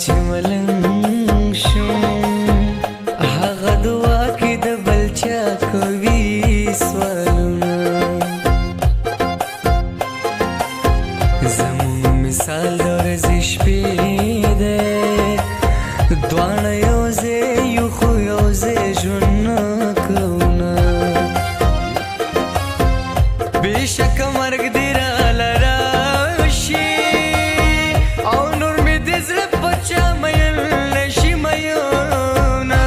چې ملنګ شوم هغه دعا کې د بل چا کوي سوالونه زموږ مثال د ورځې شپې دی دواړه یو ځای یو خو یو ځای ژوند نه کوونه بېشکه مرګ دې راله راشي او نور مې د زړه په چا میل نشي میونه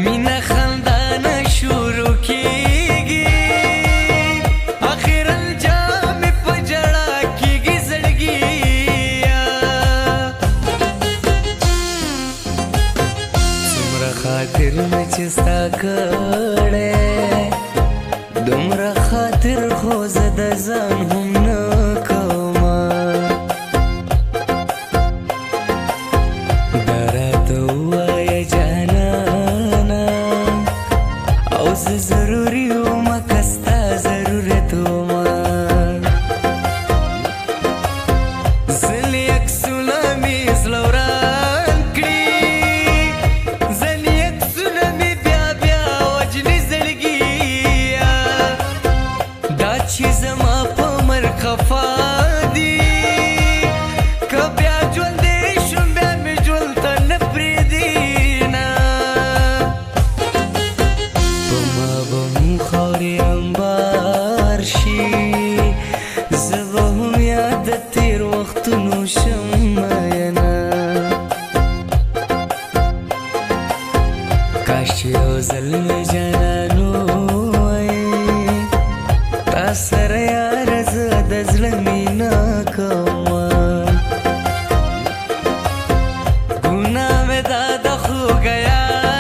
مینه خندا نه شروع کېږي اخر انجام مې په ژړا کېږي زړګیه څومره خاطر مې چې ستا کړی دومره خاطر خو زه د ځان هم نه کومه دا راته ووایه جانانه او زه ضروري ومه که ستا ضرورت ومه ځینې عکسونه مې زړه وران کړي ځینې عکسونه مې بیا بیا وجني زړګیه دا چې زما په مرګ خفا دي که بیا ژوندی شوم بیا مې ژوند ته نه پرېږدي نه په ما به هم خاورې انبار شي زه به هم یاد د تېر وختونو شم مینه کاش چې یو ځل مې جانانو وایي تا سره یاره زه د زړه مینه کومه ګناه مې دا د خوږه یاره